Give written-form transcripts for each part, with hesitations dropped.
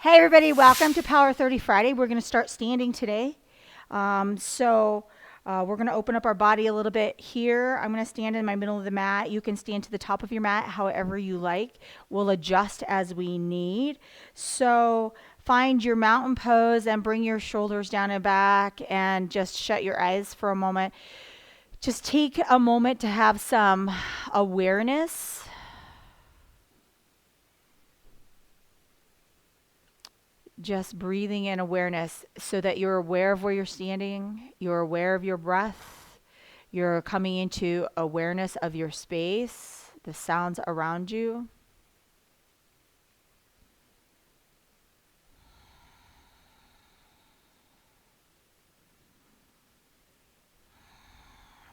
Hey everybody, welcome to Power 30 Friday. We're going to start standing today. We're going to open up our body a little bit here. I'm going to stand in my middle of the mat. You can stand to the top of your mat however you like. We'll adjust as we need. So find your mountain pose and bring your shoulders down and back and just shut your eyes for a moment. Just take a moment to have some awareness. Just breathing in awareness so that you're aware of where you're standing, you're aware of your breath, you're coming into awareness of your space, the sounds around you.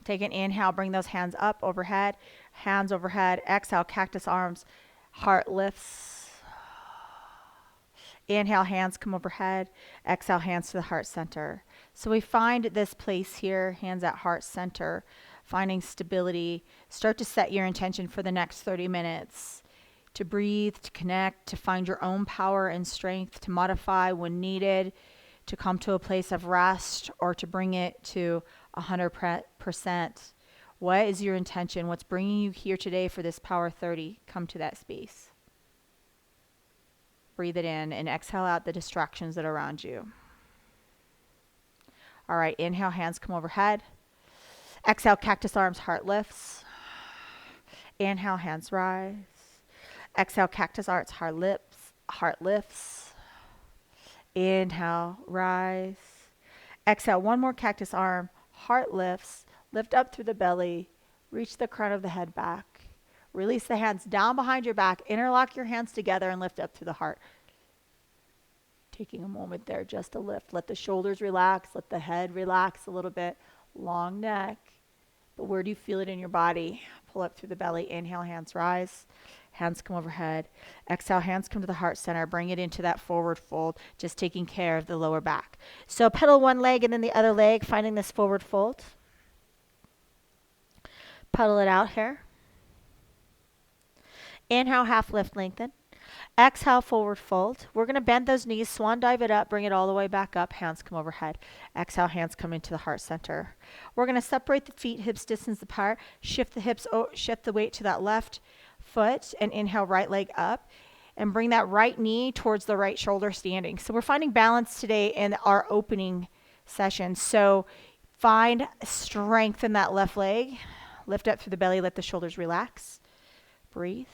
Take an inhale, bring those hands up overhead, hands overhead. Exhale, cactus arms, heart lifts. Inhale, hands come overhead. Exhale, hands to the heart center. So we find this place here, hands at heart center, finding stability. Start to set your intention for the next 30 minutes to breathe, to connect, to find your own power and strength, to modify when needed, to come to a place of rest, or to bring it to 100%. What is your intention? What's bringing you here today for this Power 30? Come to that space. Breathe it in and exhale out the distractions that are around you. All right, inhale, hands come overhead. Exhale, cactus arms, heart lifts. Inhale, hands rise. Exhale, cactus arms, heart lifts. Inhale, rise. Exhale, one more cactus arm, heart lifts. Lift up through the belly. Reach the crown of the head back. Release the hands down behind your back. Interlock your hands together and lift up through the heart. Taking a moment there just to lift. Let the shoulders relax. Let the head relax a little bit. Long neck. But where do you feel it in your body? Pull up through the belly. Inhale, hands rise. Hands come overhead. Exhale, hands come to the heart center. Bring it into that forward fold. Just taking care of the lower back. So pedal one leg and then the other leg, finding this forward fold. Pedal it out here. Inhale, half lift, lengthen. Exhale, forward fold. We're going to bend those knees, swan dive it up, bring it all the way back up. Hands come overhead. Exhale, hands come into the heart center. We're going to separate the feet, hips distance apart. Shift the hips, shift the weight to that left foot, and inhale, right leg up. And bring that right knee towards the right shoulder standing. So we're finding balance today in our opening session. So find strength in that left leg. Lift up through the belly, let the shoulders relax. Breathe.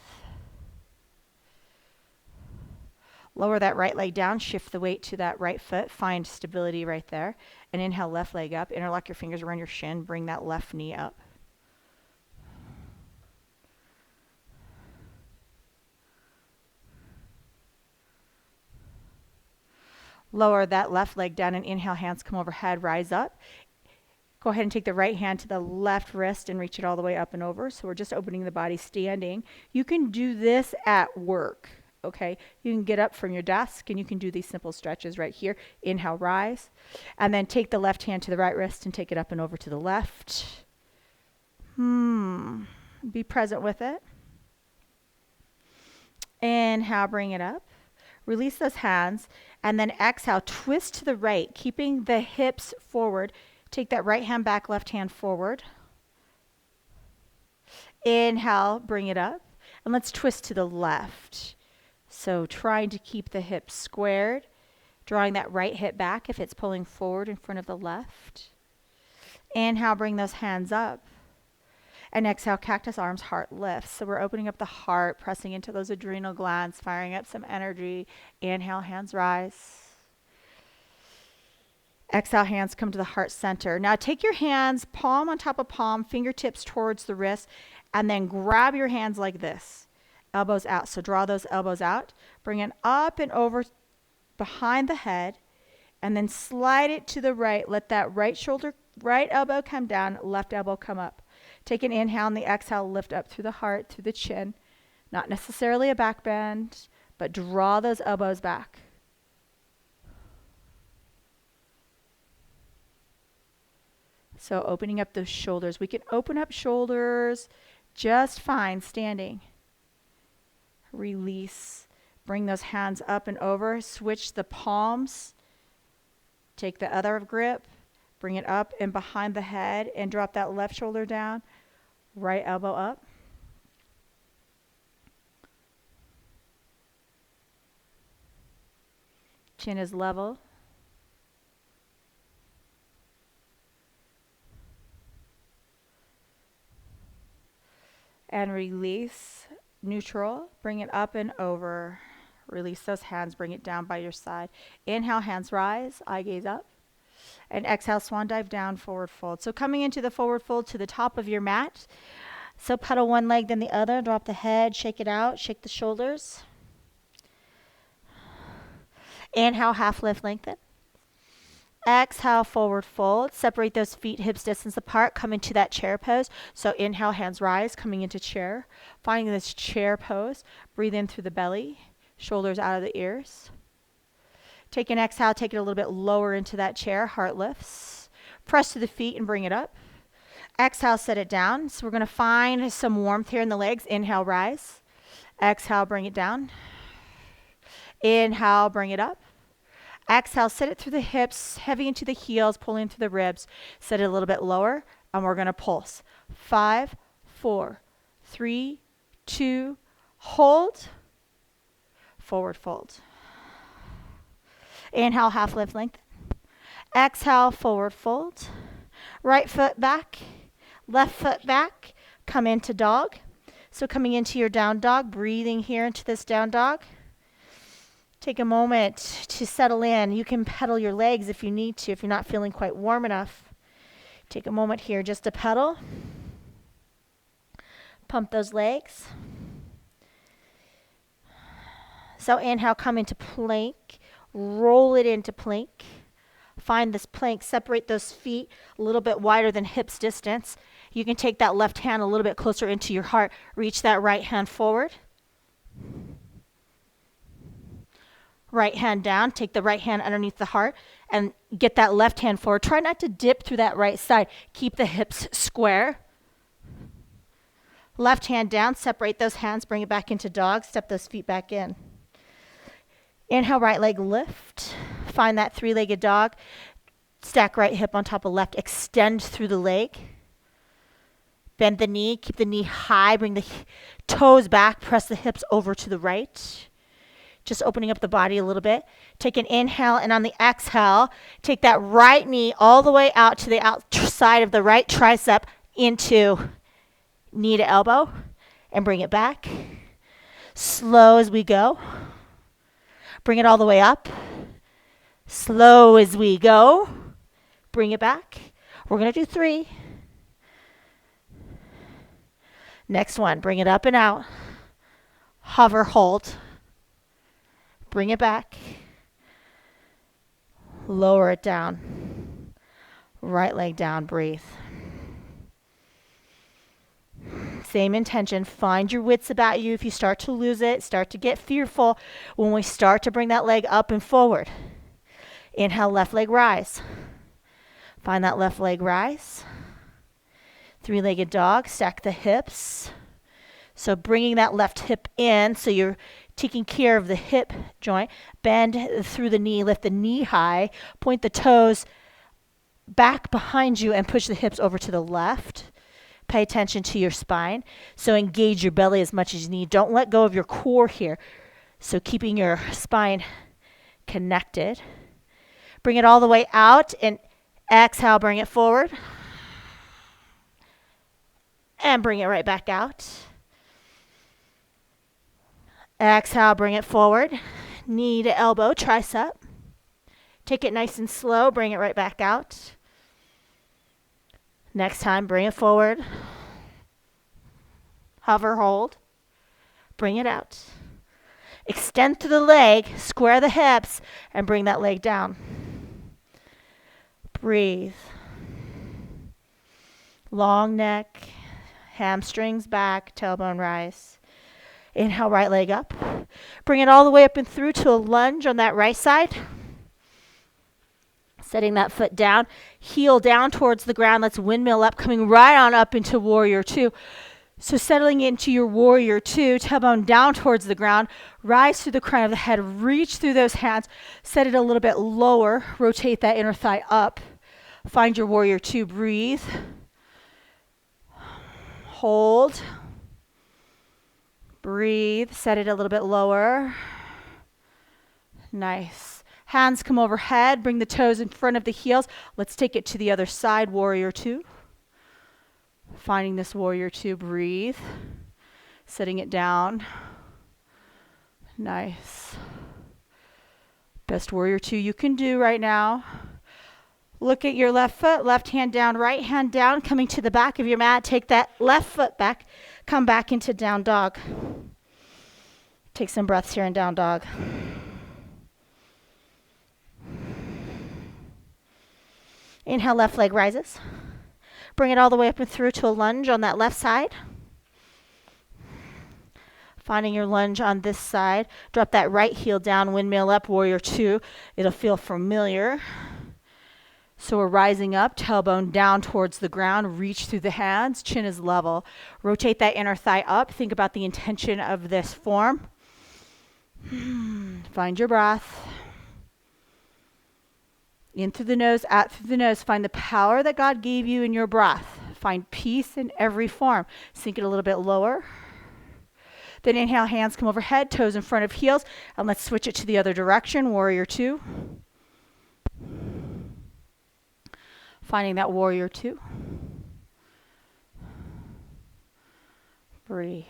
Lower that right leg down, shift the weight to that right foot, find stability right there. And inhale, left leg up, interlock your fingers around your shin, bring that left knee up. Lower that left leg down and inhale, hands come overhead, rise up. Go ahead and take the right hand to the left wrist and reach it all the way up and over. So we're just opening the body standing. You can do this at work. Okay, you can get up from your desk and you can do these simple stretches right here. Inhale, rise. And then take the left hand to the right wrist and take it up and over to the left. Be present with it. Inhale, bring it up. Release those hands. And then exhale, twist to the right, keeping the hips forward. Take that right hand back, left hand forward. Inhale, bring it up. And let's twist to the left. So trying to keep the hips squared, drawing that right hip back if it's pulling forward in front of the left. Inhale, bring those hands up. And exhale, cactus arms, heart lifts. So we're opening up the heart, pressing into those adrenal glands, firing up some energy. Inhale, hands rise. Exhale, hands come to the heart center. Now take your hands, palm on top of palm, fingertips towards the wrist, and then grab your hands like this. Elbows out. So draw those elbows out. Bring it up and over behind the head. And then slide it to the right. Let that right shoulder, right elbow come down, left elbow come up. Take an inhale and the exhale, lift up through the heart, through the chin. Not necessarily a back bend, but draw those elbows back. So opening up those shoulders. We can open up shoulders just fine standing. Release. Bring those hands up and over. Switch the palms. Take the other grip. Bring it up and behind the head and drop that left shoulder down. Right elbow up. Chin is level. And release. Neutral. Bring it up and over. Release those hands. Bring it down by your side. Inhale, hands rise. Eye gaze up. And exhale, swan dive down, forward fold. So coming into the forward fold to the top of your mat. So pedal one leg, then the other. Drop the head, shake it out, shake the shoulders. Inhale, half lift, lengthen. Exhale, forward fold. Separate those feet hips distance apart. Come into that chair pose. So inhale, hands rise, coming into chair. Finding this chair pose. Breathe in through the belly. Shoulders out of the ears. Take an exhale, take it a little bit lower into that chair. Heart lifts. Press to the feet and bring it up. Exhale, set it down. So we're going to find some warmth here in the legs. Inhale, rise. Exhale, bring it down. Inhale, bring it up. Exhale, set it through the hips, heavy into the heels, pulling through the ribs. Set it a little bit lower, and we're going to pulse. 5, 4, 3, 2, hold. Forward fold. Inhale, half lift, lengthen. Exhale, forward fold. Right foot back, left foot back. Come into dog. So coming into your down dog, breathing here into this down dog. Take a moment to settle in. You can pedal your legs if you need to, if you're not feeling quite warm enough. Take a moment here just to pedal. Pump those legs. So inhale, come into plank. Roll it into plank. Find this plank. Separate those feet a little bit wider than hips distance. You can take that left hand a little bit closer into your heart. Reach that right hand forward. Right hand down. Take the right hand underneath the heart and get that left hand forward. Try not to dip through that right side. Keep the hips square. Left hand down. Separate those hands. Bring it back into dog. Step those feet back in. Inhale, right leg lift. Find that three-legged dog. Stack right hip on top of left. Extend through the leg. Bend the knee. Keep the knee high. Bring the toes back. Press the hips over to the right. Just opening up the body a little bit. Take an inhale, and on the exhale, take that right knee all the way out to the outside of the right tricep into knee to elbow, and bring it back. Slow as we go. Bring it all the way up. Slow as we go. Bring it back. We're going to do 3. Next one, bring it up and out. Hover, hold. Bring it back. Lower it down. Right leg down, breathe. Same intention. Find your wits about you. If you start to lose it, start to get fearful, when we start to bring that leg up and forward. Inhale, left leg rise. Find that left leg rise. Three-legged dog. Stack the hips. So bringing that left hip in, so you're taking care of the hip joint. Bend through the knee. Lift the knee high. Point the toes back behind you and push the hips over to the left. Pay attention to your spine. So engage your belly as much as you need. Don't let go of your core here. So keeping your spine connected. Bring it all the way out and exhale, bring it forward. And bring it right back out. Exhale, bring it forward. Knee to elbow, tricep. Take it nice and slow, bring it right back out. Next time, bring it forward. Hover, hold. Bring it out. Extend through the leg, square the hips, and bring that leg down. Breathe. Long neck, hamstrings back, tailbone rise. Inhale, right leg up. Bring it all the way up and through to a lunge on that right side. Setting that foot down, heel down towards the ground. Let's windmill up, coming right on up into warrior 2. So settling into your warrior two, tailbone down towards the ground, rise through the crown of the head, reach through those hands, set it a little bit lower, rotate that inner thigh up. Find your warrior two, breathe. Hold. Breathe, set it a little bit lower. Nice. Hands come overhead, bring the toes in front of the heels. Let's take it to the other side, warrior two. Finding this warrior two, breathe. Setting it down. Nice. Best warrior two you can do right now. Look at your left foot, left hand down, right hand down, coming to the back of your mat. Take that left foot back, come back into down dog. Take some breaths here in down dog. Inhale, left leg rises. Bring it all the way up and through to a lunge on that left side. Finding your lunge on this side. Drop that right heel down, windmill up, warrior two. It'll feel familiar. So we're rising up, tailbone down towards the ground. Reach through the hands, chin is level. Rotate that inner thigh up. Think about the intention of this form. Find your breath. In through the nose, out through the nose. Find the power that God gave you in your breath. Find peace in every form. Sink it a little bit lower. Then inhale, hands come overhead, toes in front of heels. And let's switch it to the other direction, warrior two. Finding that warrior two. Breathe.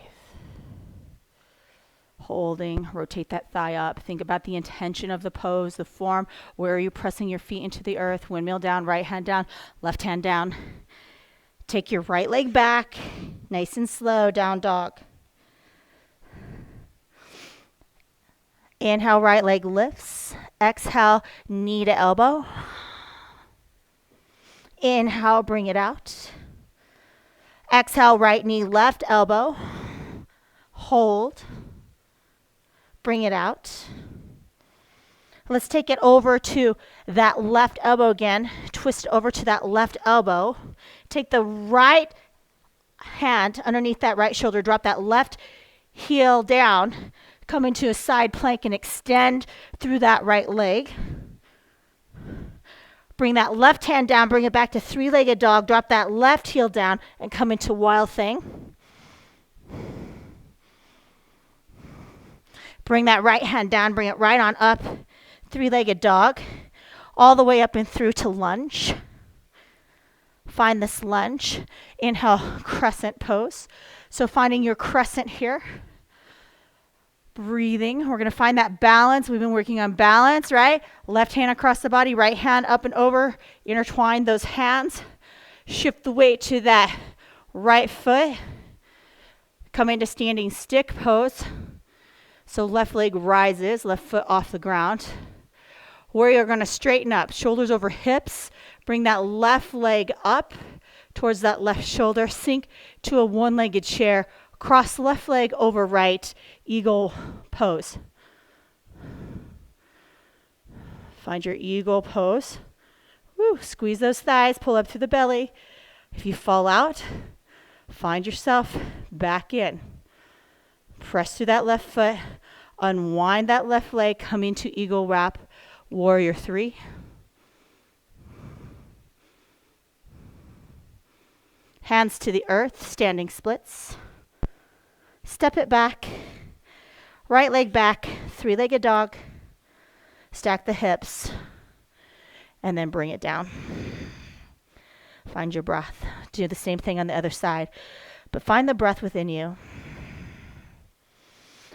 Holding, rotate that thigh up. Think about the intention of the pose, the form. Where are you pressing your feet into the earth? Windmill down, right hand down, left hand down. Take your right leg back, nice and slow, down dog. Inhale, right leg lifts. Exhale, knee to elbow. Inhale, bring it out. Exhale, right knee, left elbow. Hold. Bring it out. Let's take it over to that left elbow again. Twist over to that left elbow. Take the right hand underneath that right shoulder. Drop that left heel down. Come into a side plank and extend through that right leg. Bring that left hand down. Bring it back to three-legged dog. Drop that left heel down and come into wild thing. Bring that right hand down, bring it right on up, three-legged dog, all the way up and through to lunge. Find this lunge. Inhale, crescent pose. So finding your crescent here. Breathing. We're going to find that balance. We've been working on balance, right? Left hand across the body, right hand up and over. Intertwine those hands. Shift the weight to that right foot. Come into standing stick pose. So left leg rises, left foot off the ground. Warrior, going to straighten up, shoulders over hips. Bring that left leg up towards that left shoulder. Sink to a one-legged chair. Cross left leg over right, eagle pose. Find your eagle pose. Woo, squeeze those thighs, pull up through the belly. If you fall out, find yourself back in. Press through that left foot, unwind that left leg, come into eagle wrap, warrior three. Hands to the earth, standing splits. Step it back, right leg back, three-legged dog. Stack the hips, and then bring it down. Find your breath. Do the same thing on the other side, but find the breath within you.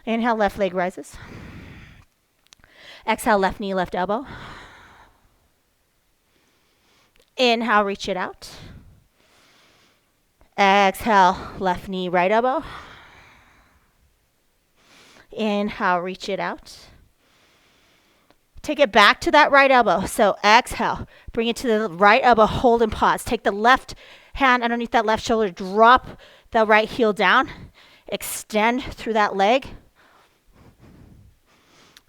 Inhale, left leg rises. Exhale, left knee, left elbow. Inhale, reach it out. Exhale, left knee, right elbow. Inhale, reach it out. Take it back to that right elbow. So exhale, bring it to the right elbow, hold and pause. Take the left hand underneath that left shoulder, drop the right heel down. Extend through that leg.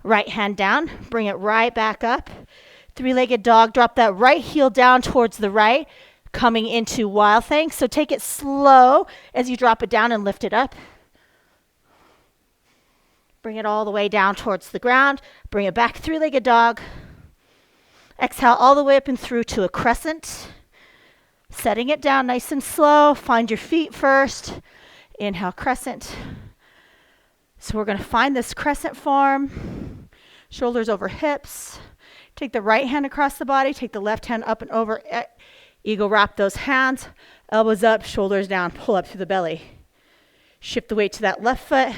Right hand down, bring it right back up. Three-legged dog, drop that right heel down towards the right. coming into Wild Thing. So take it slow as you drop it down and lift it up. Bring it all the way down towards the ground. Bring it back, three-legged dog. Exhale all the way up and through to a crescent. Setting it down nice and slow. Find your feet first. Inhale, crescent. So we're going to find this crescent form. Shoulders over hips. Take the right hand across the body. Take the left hand up and over. Eagle wrap those hands. Elbows up, shoulders down. Pull up through the belly. Shift the weight to that left foot.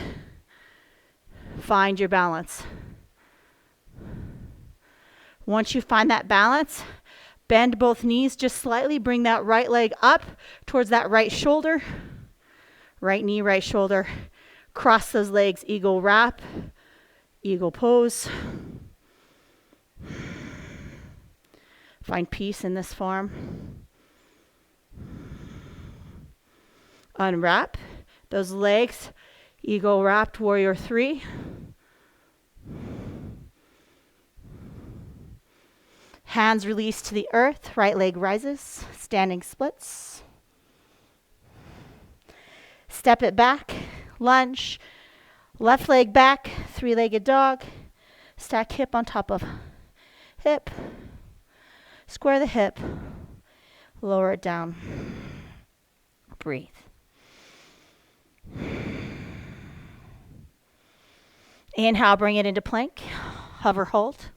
Find your balance. Once you find that balance, bend both knees just slightly. Bring that right leg up towards that right shoulder. Right knee, right shoulder. Cross those legs, eagle wrap, eagle pose. Find peace in this form. Unwrap those legs, eagle wrapped, warrior three. Hands release to the earth, right leg rises, standing splits. Step it back, lunge, left leg back, three-legged dog. Stack hip on top of hip. Square the hip, lower it down. Breathe. Inhale, bring it into plank. Hover, hold.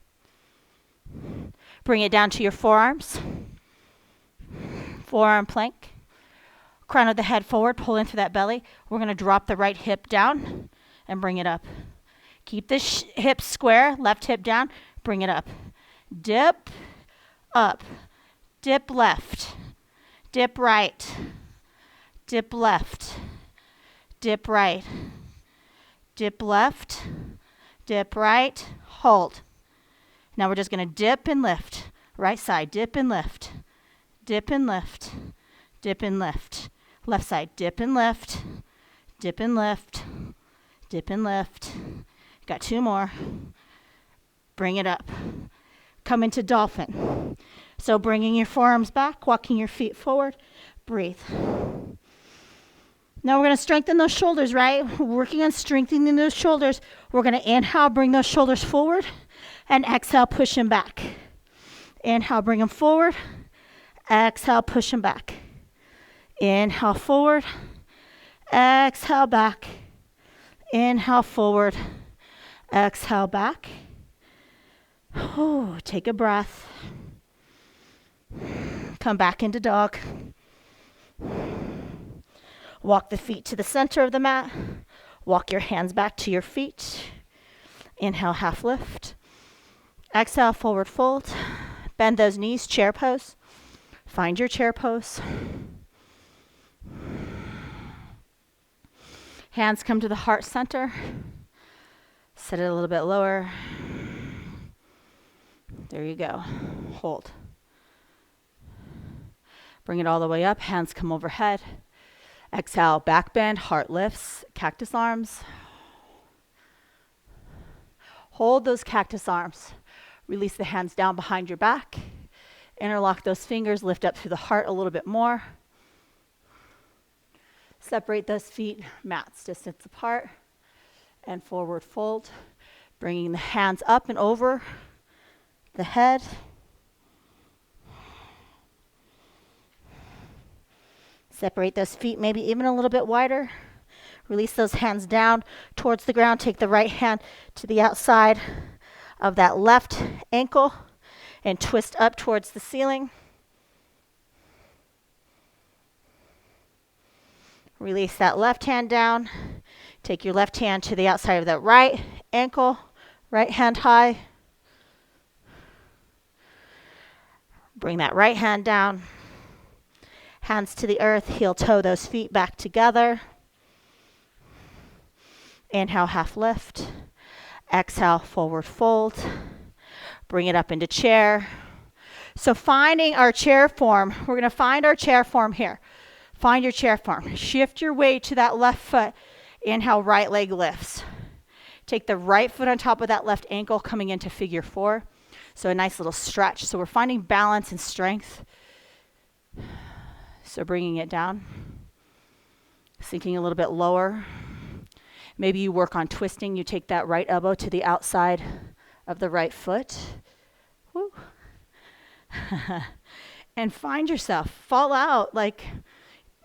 Bring it down to your forearms. Forearm plank. Crown of the head forward, pull in through that belly. We're going to drop the right hip down and bring it up. Keep the hip square, left hip down, bring it up. Dip, up, dip left, dip right, dip left, dip right, dip left, dip right, hold. Now we're just going to dip and lift. Right side, dip and lift, dip and lift, dip and lift. Left side, dip and lift, dip and lift, dip and lift. Got two more. Bring it up. Come into dolphin. So bringing your forearms back, walking your feet forward. Breathe. Now we're going to strengthen those shoulders, right? Working on strengthening those shoulders. We're going to inhale, bring those shoulders forward, and exhale, push them back. Inhale, bring them forward. Exhale, push them back. Inhale, forward. Exhale, back. Inhale, forward. Exhale, back. Oh, take a breath. Come back into dog. Walk the feet to the center of the mat. Walk your hands back to your feet. Inhale, half lift. Exhale, forward fold. Bend those knees, chair pose. Find your chair pose. Hands come to the heart center. Set it a little bit lower. There you go. Hold. Bring it all the way up. Hands come overhead. Exhale, back bend, heart lifts, cactus arms. Hold those cactus arms. Release the hands down behind your back. Interlock those fingers, lift up through the heart a little bit more. Separate those feet, mats distance apart, and forward fold. Bringing the hands up and over the head. Separate those feet maybe even a little bit wider. Release those hands down towards the ground. Take the right hand to the outside of that left ankle and twist up towards the ceiling. Release that left hand down. Take your left hand to the outside of that right ankle, right hand high. Bring that right hand down. Hands to the earth, heel toe those feet back together. Inhale, half lift. Exhale, forward fold. Bring it up into chair. So finding our chair form, we're going to find our chair form here. Find your chair form. Shift your weight to that left foot. Inhale, right leg lifts. Take the right foot on top of that left ankle, coming into figure four. So a nice little stretch. So we're finding balance and strength. So bringing it down, sinking a little bit lower. Maybe you work on twisting. You take that right elbow to the outside of the right foot. Woo. And find yourself, fall out. Like,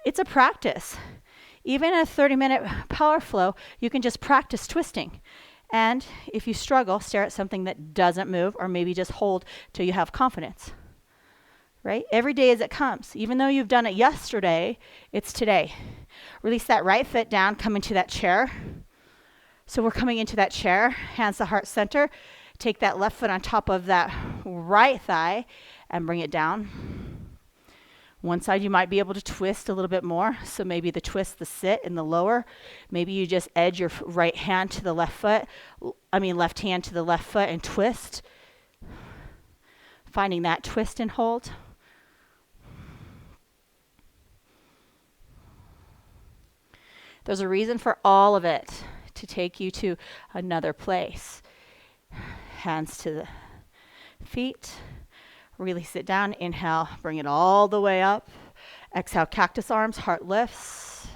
it's a practice. Even a 30-minute power flow, you can just practice twisting. And if you struggle, stare at something that doesn't move, or maybe just hold till you have confidence. Right? Every day as it comes. Even though you've done it yesterday, it's today. Release that right foot down, come into that chair. So we're coming into that chair, hands to heart center. Take that left foot on top of that right thigh and bring it down. One side you might be able to twist a little bit more. So maybe the twist, the sit in the lower. Maybe you just edge your right hand to the left hand to the left foot and twist. Finding that twist and hold. There's a reason for all of it to take you to another place. Hands to the feet. Release it down. Inhale, bring it all the way up. Exhale, cactus arms, heart lifts.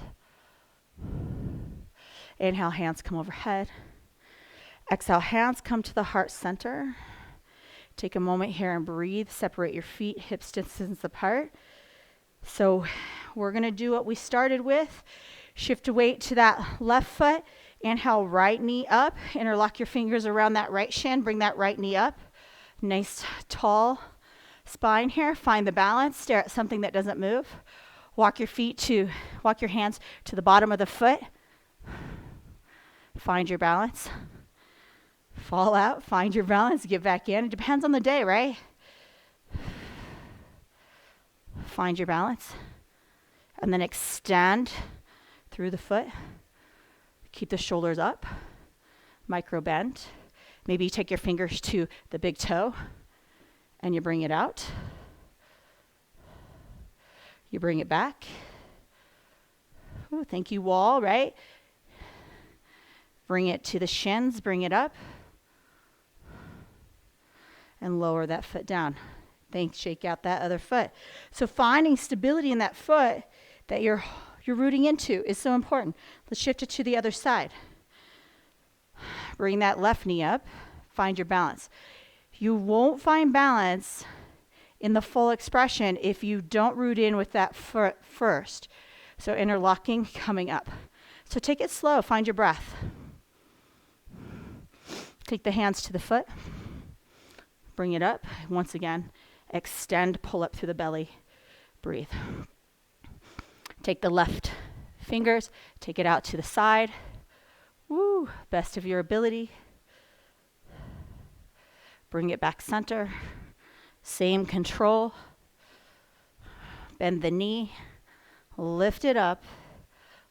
Inhale, hands come overhead. Exhale, hands come to the heart center. Take a moment here and breathe. Separate your feet, hips distance apart. So we're going to do what we started with. Shift the weight to that left foot. Inhale, right knee up. Interlock your fingers around that right shin. Bring that right knee up. Nice, tall spine here. Find the balance. Stare at something that doesn't move. Walk your hands to the bottom of the foot. Find your balance. Fall out. Find your balance. Get back in. It depends on the day, right? Find your balance. And then extend through the foot. Keep the shoulders up. Micro bend. Maybe you take your fingers to the big toe and you bring it out. You bring it back. Ooh, thank you, wall, right? Bring it to the shins, bring it up. And lower that foot down. Thanks, shake out that other foot. So finding stability in that foot that you're rooting into is so important. Let's shift it to the other side. Bring that left knee up. Find your balance. You won't find balance in the full expression if you don't root in with that foot first. So interlocking, coming up. So take it slow. Find your breath. Take the hands to the foot. Bring it up. Once again, extend, pull up through the belly. Breathe. Take the left fingers, take it out to the side. Woo, best of your ability. Bring it back center. Same control. Bend the knee. Lift it up.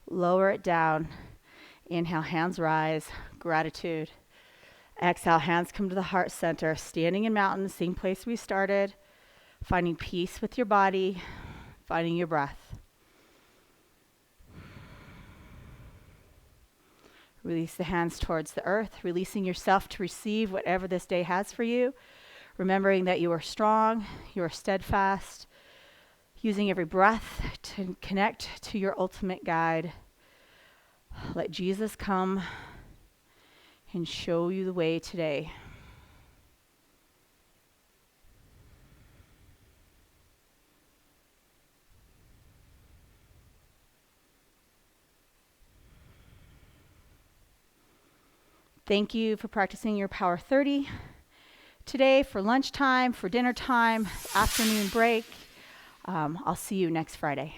Lower it down. Inhale, hands rise. Gratitude. Exhale, hands come to the heart center. Standing in mountain, same place we started. Finding peace with your body. Finding your breath. Release the hands towards the earth, releasing yourself to receive whatever this day has for you. Remembering that you are strong, you are steadfast. Using every breath to connect to your ultimate guide. Let Jesus come and show you the way today. Thank you for practicing your Power 30 today, for lunchtime, for dinner time, afternoon break. I'll see you next Friday.